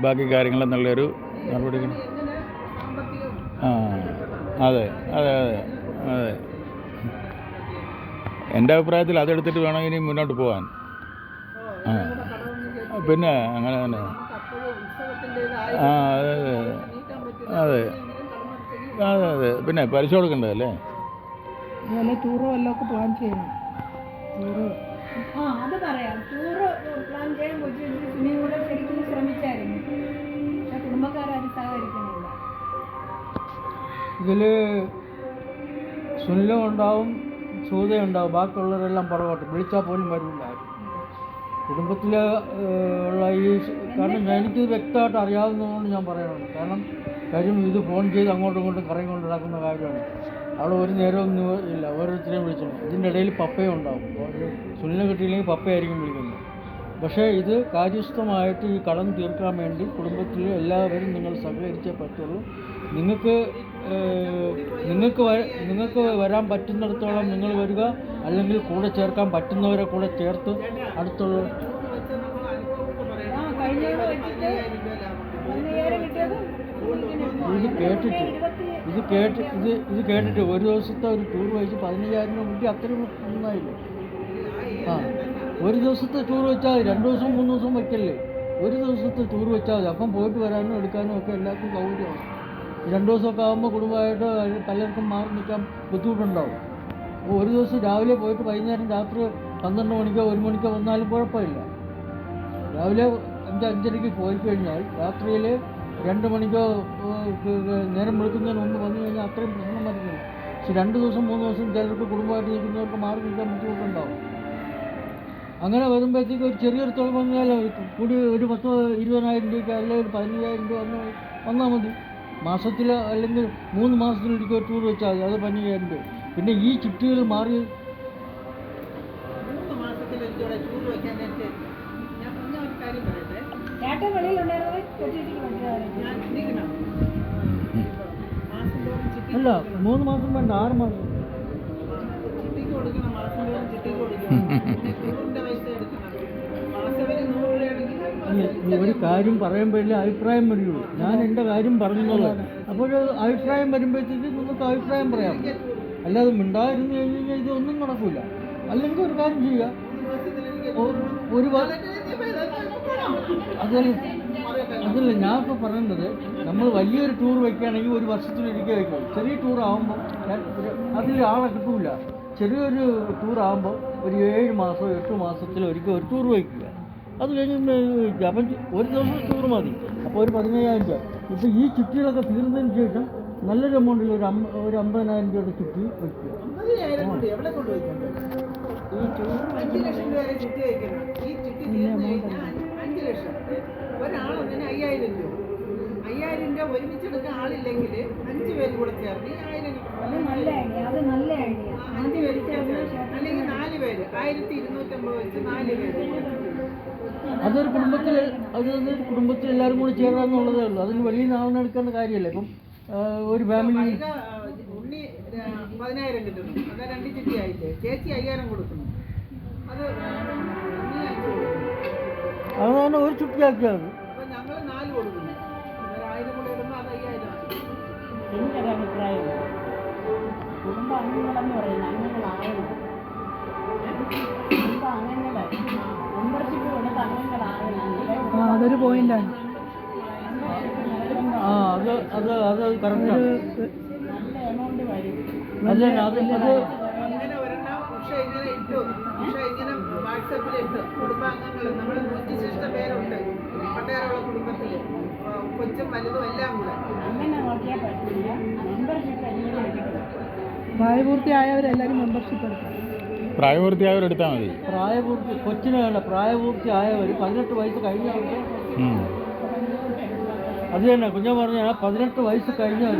ബാക്കി കാര്യങ്ങളെന്നുള്ളൊരു നടപടി. എങ്ങനെ സാമ്പത്തികം ആ അതെ അതെ അതെ അതെ, എൻ്റെ അഭിപ്രായത്തിൽ അതെടുത്തിട്ട് വേണം ഇനി മുന്നോട്ട് പോകാൻ. ആ പിന്നെ അങ്ങനെ തന്നെ. നമുക്ക് അപ്പോഴും ഉത്സവത്തിൻ്റെതായ ആ അതെ അതെ നീക്കാൻ പറ്റില്ല. അതെ അതെ അതെ, പിന്നെ പലിശ കൊടുക്കണ്ടതല്ലേ. അതുപോലെ ടൂറോ എല്ലാം ഒക്കെ പ്ലാൻ ചെയ്യണം. ടൂറ് ആ അത് പറയാം. ടൂറ് പ്ലാൻ ചെയ്യാൻ കൊച്ചു സുനിയും കൂടെ ശരിക്കും ശ്രമിച്ചായിരുന്നു. പക്ഷെ കുടുംബക്കാരും സഹകരിക്കുന്നില്ല. ഇതിൽ സുനിലും ഉണ്ടാവും, സൂതയുണ്ടാവും, ബാക്കിയുള്ളവരെല്ലാം പുറകോട്ട് വിളിച്ചാൽ പോലും വരില്ല. കുടുംബത്തിൽ ഉള്ള കാരണം എനിക്ക് വ്യക്തമായിട്ട് അറിയാവുന്നതുകൊണ്ട് ഞാൻ പറയണം. കാര്യം ഇത് ഫോൺ ചെയ്ത് അങ്ങോട്ടും ഇങ്ങോട്ടും കറങ്ങി കൊണ്ട് നടക്കുന്ന കാര്യമാണ്. അവിടെ ഒരു നേരമൊന്നും ഇല്ല, ഓരോരുത്തരെയും വിളിച്ചോളൂ. ഇതിൻ്റെ ഇടയിൽ പപ്പയും ഉണ്ടാവും. സുനിലിനെ കിട്ടിയില്ലെങ്കിൽ പപ്പയായിരിക്കും വിളിക്കുന്നത്. പക്ഷേ ഇത് കാര്യസ്ഥമായിട്ട് ഈ കടം തീർക്കാൻ വേണ്ടി കുടുംബത്തിൽ എല്ലാവരും നിങ്ങൾ സഹകരിച്ചേ പറ്റുള്ളൂ. നിങ്ങൾക്ക് വരാൻ പറ്റുന്നിടത്തോളം നിങ്ങൾ വരിക, അല്ലെങ്കിൽ കൂടെ ചേർക്കാൻ പറ്റുന്നവരെ കൂടെ ചേർത്ത് അടുത്തുള്ള ആ കഴിഞ്ഞ വെച്ചിട്ട് 10,000 കിട്ടിയത് ഇത് കേട്ടിട്ട് ഒരു ദിവസത്തെ ഒരു ടൂർ വെച്ച് 15,000 രൂപ കിട്ടി. അത്രയും നന്നായില്ലേ? ആ ഒരു ദിവസത്തെ ടൂർ വെച്ചാൽ 2 ദിവസം 3 ദിവസം വയ്ക്കല്ലേ. ഒരു ദിവസത്തെ ടൂർ വെച്ചാൽ മതി. അപ്പം പോയിട്ട് വരാനും എടുക്കാനും ഒക്കെ എല്ലാവർക്കും സൗകര്യമാണ്. 2 ദിവസമൊക്കെ ആകുമ്പോൾ കുടുംബമായിട്ട് പലർക്കും മാറി നിൽക്കാൻ ബുദ്ധിമുട്ടുണ്ടാവും. അപ്പോൾ ഒരു ദിവസം രാവിലെ പോയിട്ട് വൈകുന്നേരം രാത്രി 12 മണിക്കോ 1 മണിക്കോ വന്നാലും കുഴപ്പമില്ല. രാവിലെ 5-5:30 പോയി കഴിഞ്ഞാൽ രാത്രിയിൽ 2 മണിക്കോ നേരം വെളുക്കുന്നതിന് മുമ്പ് വന്നു കഴിഞ്ഞാൽ അത്രയും പ്രശ്നം വരുന്നില്ല. പക്ഷെ 2 ദിവസം 3 ദിവസം ചിലർക്ക് കുടുംബമായിട്ട് നിൽക്കുന്നവർക്ക് മാറി നിൽക്കാൻ ബുദ്ധിമുട്ടുണ്ടാവും. അങ്ങനെ വരുമ്പോഴത്തേക്ക് ഒരു ചെറിയൊരു തുക വന്നാൽ കൂടി ഒരു 10-20,000 രൂപയ്ക്ക് അല്ലെങ്കിൽ 15,000 രൂപ വന്നാൽ മതി. മാസത്തിൽ അല്ലെങ്കിൽ 3 മാസത്തിലൊരിക്കൽ ഒരു ടൂർ വെച്ചാൽ മതി. അത് 15,000 രൂപ. പിന്നെ ഈ ചുറ്റികൾ മാറി 3 മാസത്തിലൊരിക്കൽ ടൂർ വെക്കാൻ നേരത്തെ ഞാൻ ഒരു കാര്യം പറയട്ടെ. ചേട്ടൻ വെളിയിലുണ്ടായിരുന്നത് കൊച്ചിക്ക് മനസ്സിലായിരുന്നു. ഞാൻ ചിന്തിക്കണം, മാസം തോറും അല്ല 3 മാസം വേണ്ട, 6 മാസം. ചിട്ടിക്ക് കൊടുക്കണം, മാസം തോറും ചിട്ടിക്ക് കൊടുക്കണം. പിന്നെ ടൂറിൻ്റെ പൈസ എടുക്കണം. മാസം ഒരു 100 രൂപയാണെങ്കിൽ അല്ല, ഒരു കാര്യം പറയുമ്പോഴേ അഭിപ്രായം വരികയുള്ളൂ. ഞാൻ എൻ്റെ കാര്യം പറഞ്ഞെന്നുള്ളത്. അപ്പോൾ അഭിപ്രായം വരുമ്പോഴത്തേക്ക് നിങ്ങൾക്ക് അഭിപ്രായം പറയാം. അല്ലാതെ മിണ്ടായിരുന്നു കഴിഞ്ഞ് കഴിഞ്ഞാൽ ഇതൊന്നും നടക്കില്ല. അല്ലെങ്കിൽ ഒരു കാര്യം ചെയ്യുക, അതല്ല ഞാൻ ഇപ്പോൾ പറയുന്നത്. നമ്മൾ വലിയൊരു ടൂർ വയ്ക്കുകയാണെങ്കിൽ ഒരു വർഷത്തിലൊരിക്കൽ വയ്ക്കും. ചെറിയ ടൂർ ആകുമ്പോൾ അതിൽ ആളെ കിട്ടൂല. ചെറിയൊരു ടൂർ ആകുമ്പോൾ ഒരു 7 മാസമോ 8 മാസത്തിലൊരിക്കൽ ഒരു ടൂർ വയ്ക്കുക. അത് കഴിഞ്ഞ് വയ്ക്കുക. അപ്പം ഒരു ദിവസം ടൂർ മതി. അപ്പോൾ ഒരു 15,000 രൂപ. ഇപ്പോൾ ഈ ചുറ്റികളൊക്കെ തീർന്നതിന് ശേഷം നല്ലൊരു എമൗണ്ടിൽ ഒരു 50,000 രൂപയുടെ ചുറ്റി വയ്ക്കുക. 50,000 കൂടി എവിടെ കൊണ്ടുപോയിട്ടുണ്ട്? ഈ ടൂർ 5 ലക്ഷം രൂപ വരെ ചിട്ടി വയ്ക്കണം. ഈ ചിട്ടി തീർന്നു കഴിഞ്ഞാൽ 5 ലക്ഷം. ഒരാളതിന് 5,000 രൂപ. 5,000 രൂപ ഒരുമിച്ചെടുക്കാൻ ആളില്ലെങ്കിൽ 5 പേര് കൂടെ ചേർന്ന് ഈ 1,000 അത് നല്ല ഐഡിയ. 5 പേര് ചേർന്ന് അല്ലെങ്കിൽ 4 പേര് 1,250 വെച്ച് 4 പേര്. അതൊരു കുടുംബത്തിൽ എല്ലാവരും കൂടി ചേരാന്നുള്ളതേ ഉള്ളൂ. അതിന് വലിയ നാളെ എടുക്കേണ്ട കാര്യമല്ല. ഇപ്പം ഒരു ഫാമിലി ഉണ്ണി 10,000 കിട്ടുന്നു. അത് 2 ചിട്ടി ആയില്ലേ. ചേച്ചി 5,000 കൊടുക്കുന്നു. അത് ഉണ്ണി 5 കൊടുക്കുന്നു. അതാണ് ഒരു ചുറ്റിയാക്കിയാൽ മതി. അപ്പോൾ ഞങ്ങൾ 4 കൊടുക്കുന്നു. 1,000 കൂടെ ഇടുമ്പോൾ അത് 5,000 ആണ്. എനിക്കൊരു അഭിപ്രായം, കുടുംബ അംഗങ്ങളെന്ന് പറയുന്നത് അംഗങ്ങളാകണം. കുടുംബ അംഗങ്ങളെ മെമ്പർഷിപ്പ് കൊടുത്ത അംഗങ്ങളാകണം. അതൊരു പോയിന്റാണ്. അത് കറക്റ്റാണ്. നല്ല എമൗണ്ട് വരും. അല്ല അത് അങ്ങനെ ഒരെണ്ണം ഉഷ ഇങ്ങനെ ഇട്ടു. ഉഷ ഇങ്ങനെ വാട്സാപ്പിൽ ഇട്ടു. കുടുംബാംഗങ്ങൾ നമ്മൾ 100 പേരുണ്ട് പട്ടേറുള്ള കുടുംബത്തിൽ, കൊച്ചും വലുതും എല്ലാം കൂടെ. അങ്ങനെ നോക്കിയാൽ പറ്റില്ല. മെമ്പർഷിപ്പ് എല്ലാം എടുക്കണം. പ്രായപൂർത്തിയായവരെല്ലാവരും മെമ്പർഷിപ്പ് എടുക്കണം. പ്രായപൂർത്തിയായവരെടുത്താൽ മതി. കൊച്ചിന് വേണ്ട, പ്രായപൂർത്തിയായവർ 18 വയസ്സ് കഴിഞ്ഞവർക്ക്. അത് തന്നെ കുഞ്ഞാൻ പറഞ്ഞാൽ 18 വയസ്സ് കഴിഞ്ഞവർ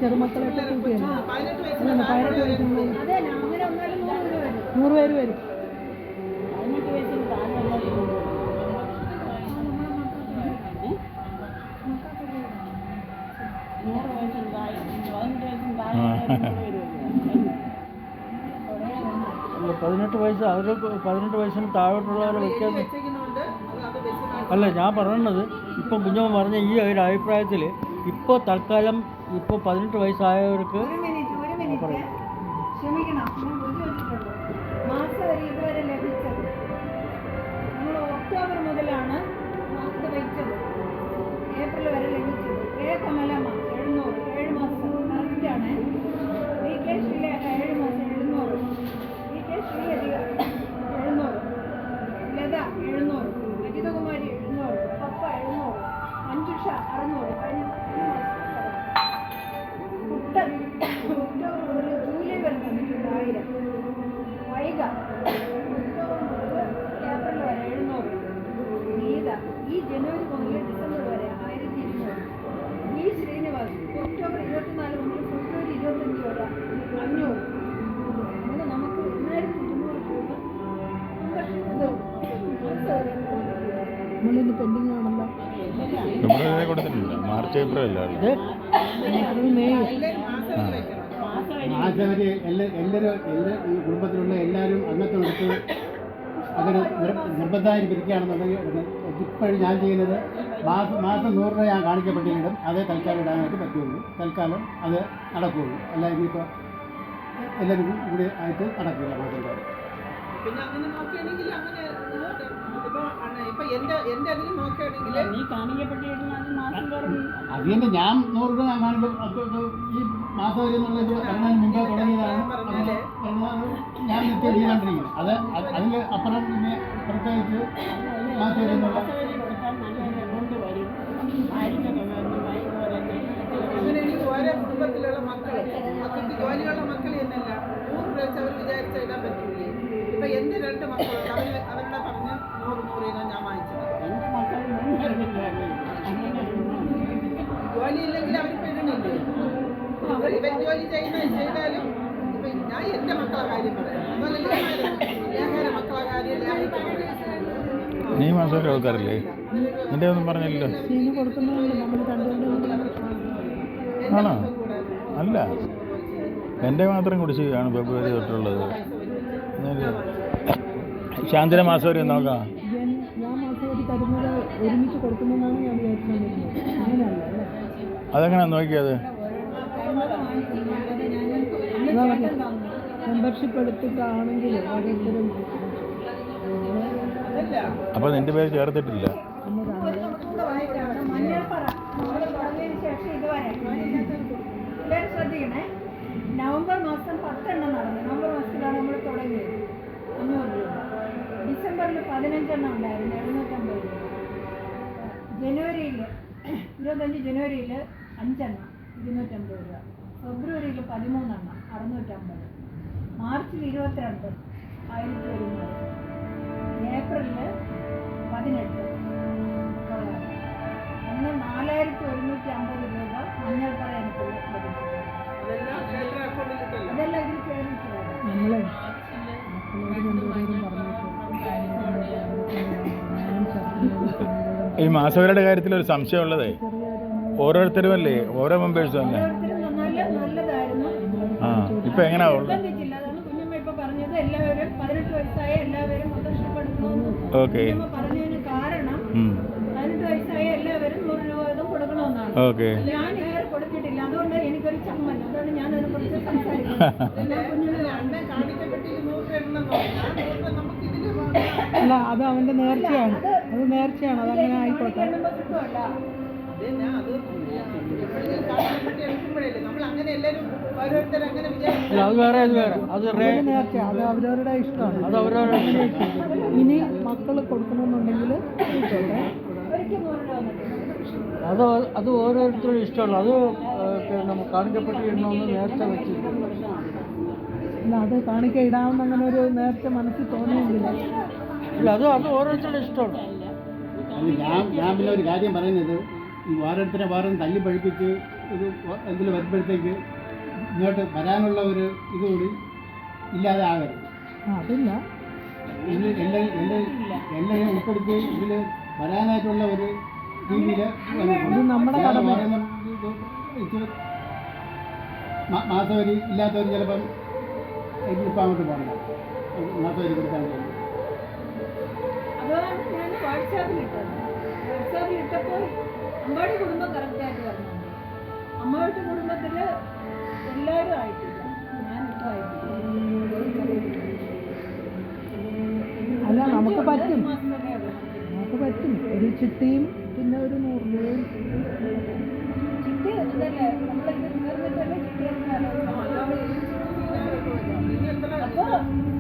ചെറുമക്കളൊക്കെ കൂട്ടിയാണ്. 18 വയസ്സിന് 100 പേര് വരും. 18 വയസ്സിന് താഴെ അല്ല 18 വയസ്സ് അവർ 18 വയസ്സിന് താഴോട്ടുള്ളവരെ വെക്കാൻ വെച്ചേക്കുന്നുണ്ട് അത് ബസ്സിനകത്ത് അല്ല ഞാൻ പറയുന്നത് ഇപ്പം കുഞ്ഞമ്മ പറഞ്ഞ ഈ ഒരു അഭിപ്രായത്തിൽ ഇപ്പോൾ തൽക്കാലം ഇപ്പോൾ 18 വയസ്സായവർക്ക് ഒരു മിനിറ്റ് ക്ഷമിക്കണം, ഞാൻ ബുദ്ധി വെച്ചിട്ടുള്ളൂ. മാസവരി ഇതുവരെ ലഭിച്ചത് നമ്മൾ ഒക്ടോബർ മുതലാണ് ഇത് വെച്ചത്, ഏപ്രിൽ വരെ ലഭിച്ചത്. കമലമ്മ 700, 7 മാസം കറക്റ്റാണ്. വി കെ ശ്രീലേഖ 7 മാസം 700, വി കെ ശ്രീലതിക 700, ലത 700, അജിതകുമാരി 700, പപ്പ 700, അഞ്ജുഷ 600. കുട്ടൻ ഒക്ടോബർ മുതൽ ജൂലൈ വരെ തന്നിട്ടുണ്ട് 1000. വൈഗ ഒക്ടോബർ മുതൽ ഏപ്രിൽ വരെ 700. ഗീത ഈ ജനുവരി മുതൽ ഡിസംബർ വരെ 1200. ഈ ശ്രീനിവാസ് ഒക്ടോബർ 24 മുതൽ ഫെബ്രുവരി 25 വരെ 500. അങ്ങനെ നമുക്ക് 1200 രൂപ നമ്മളിന്ന് പെൻഡിങ് ആണല്ലോ. ഫെബ്രുവരി കൊടുത്തിട്ടില്ല, മാർച്ച് ഏപ്രിൽ അല്ല. മാസവരി എല്ലാവരും ഈ കുടുംബത്തിലുള്ള എല്ലാവരും അംഗത്വം എടുത്ത് അതൊരു നിർബന്ധമായി പിരിക്കുകയാണെന്നുണ്ടെങ്കിൽ ഇപ്പോഴും ഞാൻ ചെയ്യുന്നത് മാസം 100 രൂപ ഞാൻ കാണിക്കപ്പെട്ടിരിക്കും, അതേ തൽക്കാലം ഇടാനായിട്ട് പറ്റുള്ളൂ. തൽക്കാലം അത് നടക്കുകയുള്ളൂ, അല്ല ഇനിയിപ്പോൾ എല്ലാവരും കൂടി ആയിട്ട് നടക്കില്ല മാസം. പിന്നെ അങ്ങനെ നോക്കുകയാണെങ്കിൽ അങ്ങനെ ഇപ്പൊ എന്റെ അതിൽ നോക്കുകയാണെങ്കിൽ നീ കാണിക്കപ്പെട്ടിരുന്ന മാസം അത് തന്നെ ഞാൻ 100 രൂപ ഞാൻ കാണിക്കും. ഈ മാസവരി എന്നുള്ളത് വരുന്നതിന് മുമ്പേ തുടങ്ങിയതാണ്. ഞാൻ നിത്യം ചെയ്തുകൊണ്ടിരിക്കും. അത് അതിൽ അപ്പുറം പിന്നെ പ്രത്യേകിച്ച് മാസവരി എന്നുള്ള അങ്ങനെ എനിക്ക് ഓരോ കുടുംബത്തിലുള്ള മക്കള് മക്കൾക്ക് ജോലിയുള്ള മക്കൾ എന്നല്ല 100 രൂപ വെച്ച് അവർ വിചാരിച്ച ഇടാൻ പറ്റില്ലേ. ഇപ്പൊ എന്റെ 2 മക്കളുണ്ട്, അവരുടെ പറഞ്ഞ് 100 ഞാൻ വാങ്ങിച്ചത്. ജോലി ഇല്ലെങ്കിൽ അവർക്ക് ഇടണില്ലേ. ഇവർ ജോലി ചെയ്താലും ഇപ്പൊ ഞാൻ എന്റെ മക്കളെ കാര്യം പറയാം, അതുപോലെ ലേഖയുടെ മക്കളെ കാര്യം ലേഖയ്ക്ക് പറയാം. നീ മാസവരി ആൾക്കാരല്ലേ, നിന്റെ ഒന്നും പറഞ്ഞില്ലല്ലോ. ആണോ? അല്ല, എൻ്റെ മാത്രം കുടിശ്ശികയാണ് ഫെബ്രുവരി തൊട്ടുള്ളത്. ശാന്തിയുടെ മാസവരി നോക്കാം. ഞാൻ മാസവരി തരുന്നത് ഒരുമിച്ച് കൊടുക്കുമെന്നാണ് ഞാൻ വിചാരിക്കുന്നത്. അങ്ങനെയല്ല അതെങ്ങനെയാ നോക്കിയത്? മെമ്പർഷിപ്പ് എടുത്തിട്ടാണെങ്കിൽ ഓരോരുത്തരും അപ്പോൾ നിന്റെ പേര് ചേർത്തിട്ടില്ല. മഞ്ഞൾപ്പറ നമ്മൾ തുടങ്ങിയതിന് ശേഷം ഇതുവരെ എല്ലാവരും ശ്രദ്ധിക്കണേ. നവംബർ മാസം 10 എണ്ണം നടന്നു. നവംബർ മാസത്തിലാണ് നമ്മൾ തുടങ്ങിയത്. 500 രൂപ. ഡിസംബറിൽ 15 എണ്ണം ഉണ്ടായിരുന്നു, 750 രൂപ. ജനുവരിയിൽ 25 ജനുവരിയിൽ 5 എണ്ണം 250 രൂപ. ഫെബ്രുവരിയിൽ 13 എണ്ണം 650. മാർച്ചിൽ 22 1100. ഏപ്രിലിൽ 18 അന്ന് 4150 രൂപ മഞ്ഞൾപ്പറ എനിക്ക് ലഭിച്ചു. അതെല്ലാം ക്ഷേത്ര അക്കൗണ്ടിൽ കിട്ടല്ലോ. ഇതെല്ലാം ഇതിൽ കയറിയിട്ടുള്ളത്. ഈ മാസവരിയുടെ കാര്യത്തിൽ ഒരു സംശയമുള്ളതേ, ഓരോരുത്തരും അല്ലേ, ഓരോ മെമ്പേഴ്സും തന്നെ. നല്ലതായിരുന്നു. ആ, ഇപ്പം എങ്ങനെയാ ഉള്ളത്? നിർബന്ധിച്ചില്ല. അതാണ് കുഞ്ഞമ്മ ഇപ്പൊ പറഞ്ഞത്. എല്ലാവരും 18 വയസ്സായ എല്ലാവരും മെമ്പർഷിപ്പെടുക്കണമെന്ന് ഓക്കെ. കുഞ്ഞമ്മ പറഞ്ഞതിന് കാരണം 18 വയസ്സായ എല്ലാവരും 100 രൂപ വീതം കൊടുക്കണമെന്നാണ്. ഓക്കെ. ഞാൻ ഇതുവരെ കൊടുത്തിട്ടില്ല, അതുകൊണ്ട് എനിക്കൊരു ചമ്മൽ. അതുകൊണ്ട് ഞാൻ അതിനെ കുറിച്ച് സംസാരിക്കുന്നത്. കുഞ്ഞിന് അണ്ണൻ കാണിക്കപ്പെട്ടില്ല 100 എണ്ണം നോക്കാം. നമുക്ക് ഇതില് അല്ല, അത് അവന്റെ നേർച്ചയാണ്. അത് നേർച്ചയാണ്, അതങ്ങനെ ആയിക്കോട്ടെ. അതന്നെ അത് എപ്പോഴെങ്കിലും കാണിക്കപ്പെട്ടി എടുക്കുമ്പോഴല്ലേ നമ്മൾ അങ്ങനെ എല്ലാവരും ഓരോരുത്തർ അങ്ങനെ വിചാരിച്ചു. അല്ല, അത് വേറെ അത് നേർച്ച അത് അവരവരുടെ ഇഷ്ടമാണ്. അത് അവരവരുടെ ഇനി മക്കൾ കൊടുക്കണമെന്നുണ്ടെങ്കിൽ അത് ഓരോരുത്തരും ഇഷ്ടമുള്ള അത് നമുക്ക് കാണിക്കപ്പെട്ടി ഇടണമെന്ന് നേരത്തെ വെച്ചിട്ടുണ്ട്. അല്ല, അത് കാണിക്ക ഇടാമെന്ന് അങ്ങനെ ഒരു നേർച്ച മനസ്സിൽ തോന്നിയെങ്കില്ല. ഇല്ല, അത് ഓരോരുത്തരുടെ ഇഷ്ടമാണ്. ഞാൻ പിന്നെ ഒരു കാര്യം പറയുന്നത്, ഈ ഓരോരുത്തരെ വേറെ തല്ലി പഴിപ്പിച്ച് ഇത് എന്തെങ്കിലും വരുമ്പോഴത്തേക്ക് ഇങ്ങോട്ട് വരാനുള്ള ഒരു ഇതുകൂടി ഇല്ലാതെ ആകരുത്. അതില്ല, ഇതിൽ എല്ലാവരും ഉൾപ്പെടുത്തി ഇതിൽ വരാനായിട്ടുള്ള ഒരു രീതിയിൽ നമ്മുടെ മാസവരി ഇല്ലാത്തവർ ചിലപ്പം ഇപ്പം അങ്ങോട്ട് പോകണം, മാസവരി കൊടുക്കാൻ കഴിയും. അതാണ് ഞാൻ വാട്സാപ്പിൽ ഇട്ടത്. വാട്സാപ്പിൽ ഇട്ടപ്പോൾ അമ്പാടി കുടുംബം കറക്റ്റായിട്ട് പറഞ്ഞു. അമ്മാവരുടെ കുടുംബത്തിൽ എല്ലാവരും ആയിട്ടില്ല, ഞാനിപ്പോൾ ആയിട്ടില്ല. അല്ല നമുക്ക് പറ്റും, മാസം തന്നെ ഉള്ളൂ. നമുക്ക് പറ്റും. ഒരു ചിട്ടിയും പിന്നെ ഒരു 100 രൂപയും. ചിട്ടി ഇതല്ലേ നമ്മളിത് തീർന്നിട്ടല്ലേ ചിട്ടി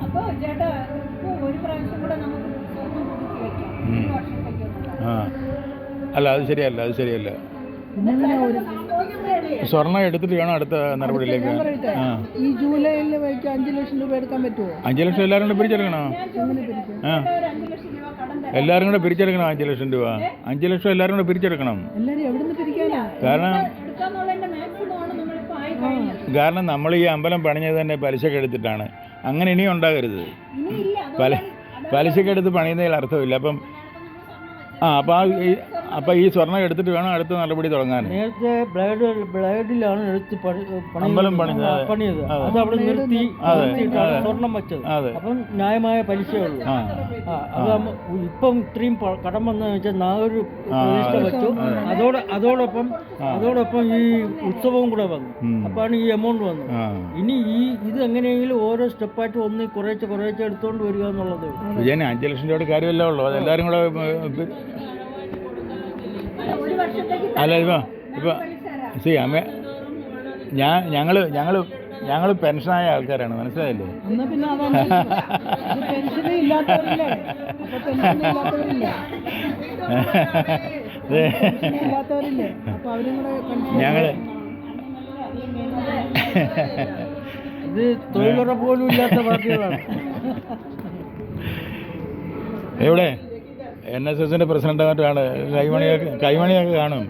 അപ്പോൾ ചേട്ടാ ഇപ്പോൾ ഒരു പ്രാവശ്യം കൂടെ നമുക്ക് സ്വർണ്ണം പുതുക്കി വെക്കാം, ഒരു വർഷത്തേക്കൊന്നും. ആ അല്ല അത് ശരിയല്ല, അത് ശരിയല്ല. പിന്നെ എങ്ങനെ ഒരു സ്വർണ്ണം എടുത്തിട്ട് വേണം അടുത്ത നടപടിയിലേക്ക്. ഞാൻ പറയട്ടെ, ആ ഈ ജൂലൈയിൽ വയ്ക്ക് 5 ലക്ഷം രൂപ എടുക്കാൻ പറ്റുമോ? 5 ലക്ഷം എല്ലാവരും കൂടെ പിരിച്ചെടുക്കണോ? ഞാൻ ചോദിച്ചു, ആ ഒരു 5 ലക്ഷം രൂപ കടം തരാം. എല്ലാവരും കൂടെ പിരിച്ചെടുക്കണം 5 ലക്ഷം രൂപ. 5 ലക്ഷം എല്ലാവരും കൂടെ പിരിച്ചെടുക്കണം. എല്ലാവരും എവിടെ നിന്ന് പിരിക്കാനാ? കാരണം എടുക്കാന്നുള്ളതിന്റെ മാക്സിമം ആണ് നമ്മളിപ്പോൾ ആയി കഴിഞ്ഞത്. കാരണം നമ്മൾ ഈ അമ്പലം പണിഞ്ഞത് തന്നെ പലിശക്ക് എടുത്തിട്ടാണ്. അങ്ങനെ ഇനിയും ഉണ്ടാകരുത്. ഇനിയില്ല, പലിശക്ക് എടുത്ത് പണിയുന്നതിൽ അർത്ഥമില്ല. അപ്പം അപ്പം ഈ സ്വർണ്ണം എടുത്തിട്ട് വേണം അടുത്ത നടപടി തുടങ്ങാൻ. നേരത്തെ ബ്ലേഡിലാണ് എടുത്ത് അമ്പലം പണിഞ്ഞത്. അത് അവിടെ നിർത്തിയിട്ടാണ് സ്വർണം വെച്ചത്. അതെ. അപ്പം ന്യായമായ പലിശയുള്ളൂ. അത് ഇപ്പം ഇത്രയും കടം വന്നതെന്ന് വെച്ചാൽ നാളൊരു പ്രതിഷ്ഠ വെച്ചു, അതോടൊപ്പം ഈ ഉത്സവവും കൂടെ വന്നു. അപ്പാണ് ഈ എമൗണ്ട് വന്നത്. ഇനി ഇത് എങ്ങനെയെങ്കിലും ഓരോ സ്റ്റെപ്പായിട്ട് ഒന്ന് കുറേശ്ശെ എടുത്തുകൊണ്ട് വരിക എന്നുള്ളത്. വിജയന് 5 ലക്ഷം രൂപയുടെ കാര്യമല്ല ഉള്ളൂ. അതെല്ലാവരും കൂടെ ഒരു വർഷത്തേക്ക് അല്ല ഇപ്പം അമ്മ ഞങ്ങൾ പെൻഷനായ ആൾക്കാരാണ്, മനസ്സിലായില്ലേ? എന്നാ പിന്നെ അതാണ് പെൻഷൻ ഇല്ലാത്തവരില്ലേ? അപ്പൊ പെൻഷൻ ഇല്ലാത്തവരില്ലേ? ഇല്ലാത്തവരില്ലേ? അപ്പൊ അവരും കൂടെ ഞങ്ങള് ഇത് തൊഴിലുറപ്പ് പോലും ഇല്ലാത്ത പാർട്ടികളാണ്. എവിടെ NSSന്റെ പ്രസിഡന്റായിട്ടാണ്. കൈമണിയൊക്കെ കാണും.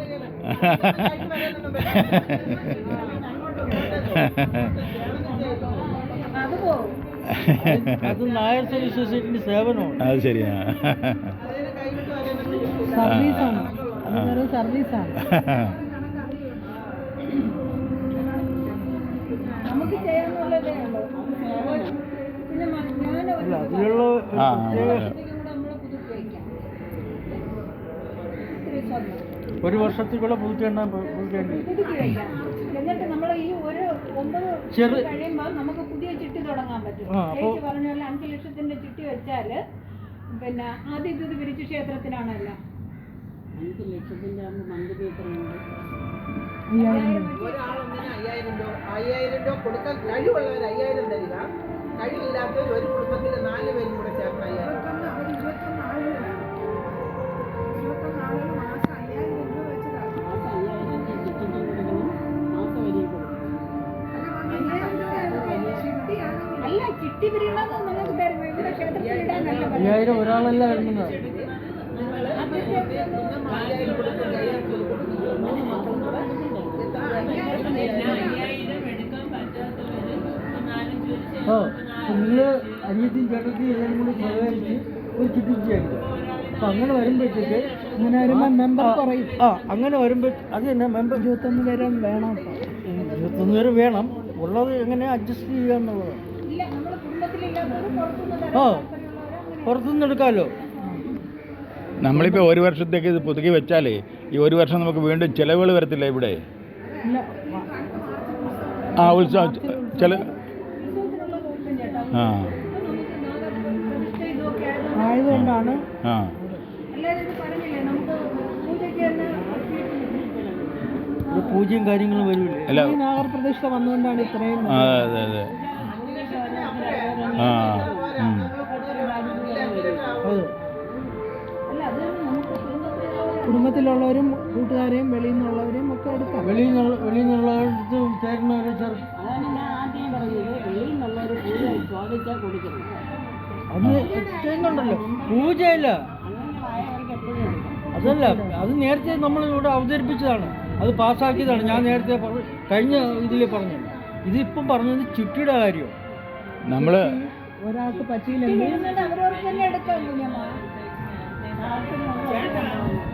അത് പോകും. അത് നായർ സർവീസ് സൊസൈറ്റിന്റെ സേവനമാണ്. അത് ശരിയാ. സർവീസാണ്, അത് വെറും സർവീസാണ്. നമുക്ക് ചെയ്യാന്നുള്ളതേ ഉള്ളൂ. പിന്നെ ഞാൻ അല്ല അതിലുള്ള നമ്മൾ പുതുക്കി വയ്ക്കാം. ഇത്രയും സ്വർണ്ണം ഒരു വർഷത്തേക്കുള്ള പുതുക്കേണ്ടി പുതുക്കി വയ്ക്കാം. എന്നിട്ട് നമ്മൾ ഈ ഒരു 9 കഴിയുമ്പോൾ നമുക്ക് പുതിയ ചിട്ടി തുടങ്ങാൻ പറ്റും. ചേച്ചി പറഞ്ഞ പോലെ 5 ലക്ഷത്തിന്റെ ചിട്ടി വെച്ചാൽ പിന്നെ ആദ്യം ഇത് പിരിച്ചു ക്ഷേത്രത്തിനാണല്ലോ. 5 ലക്ഷത്തിന്റെ മന്ത്ലി എത്രയുണ്ട്? ഒരാളൊന്നിന് 5000 രൂപ കൊടുക്കാൻ കഴിവുള്ളവർ 5000 തരിക, കഴിവില്ലാത്തവർ ഒരു കുടുംബത്തിൽ 4 പേരും കൂടെ ചേർന്ന് 5000. അല്ല, ചിട്ടി പിരിയണത് നമുക്ക് തരും. ഇവിടെ ക്ഷേത്രത്തിൽ ഇടാനല്ല 5000 ഒരാളല്ല വരുന്നത്. നിങ്ങൾ അനിയത്തിയും ചേട്ടത്തിയും എല്ലാവരും കൂടി സഹകരിച്ച് ഒരു ചിട്ടി ചെയ്യായിരിക്കും. അപ്പം അങ്ങനെ വരുമ്പോഴത്തേക്ക് അങ്ങനെ വരുമ്പോൾ മെമ്പർ പറയും. അങ്ങനെ വരുമ്പോൾ അത് തന്നെ മെമ്പർ 21 പേരെ വേണം. 21 പേര് വേണം. ഉള്ളത് എങ്ങനെ അഡ്ജസ്റ്റ് ചെയ്യുക എന്നുള്ളതാണ്. ഇല്ല, നമ്മൾ കുടുംബത്തിലില്ലാത്തവർ പുറത്തുനിന്ന് എടുക്കാമല്ലോ. നമ്മളിപ്പോൾ ഒരു വർഷത്തേക്ക് ഇത് പുതുക്കി വെച്ചാലേ ഈ ഒരു വർഷം നമുക്ക് വീണ്ടും ചിലവുകൾ വരത്തില്ല ഇവിടെ. ഉത്സവം ആയതുകൊണ്ടാണ് പൂജയും കാര്യങ്ങളും വരില്ലേ. ഈ നാഗർപ്രതിഷ്ഠ വന്നുകൊണ്ടാണ് ഇത്രയും. അതെ അതെ. കുടുംബത്തിലുള്ളവരും കൂട്ടുകാരെയും വെളിയിൽ നിന്നുള്ളവരെയും ഒക്കെ എടുക്കാം. വെളിയിൽ നിന്നുള്ളവർക്ക് ചേരുന്നവരെ ചേർക്കും. അത് ചെയ്യുന്നുണ്ടല്ലോ. പൂജയില്ല, അതല്ല, അത് നേരത്തെ നമ്മൾ ഇവിടെ അവതരിപ്പിച്ചതാണ്, അത് പാസ്സാക്കിയതാണ്. ഞാൻ നേരത്തെ കഴിഞ്ഞ ഇതിൽ പറഞ്ഞു. ഇതിപ്പം പറഞ്ഞത് ചിട്ടിയുടെ കാര്യം. നമ്മൾ ഒരാൾക്ക് പറ്റിയില്ലെങ്കിൽ അവരവർക്ക് തന്നെ എടുക്കാം.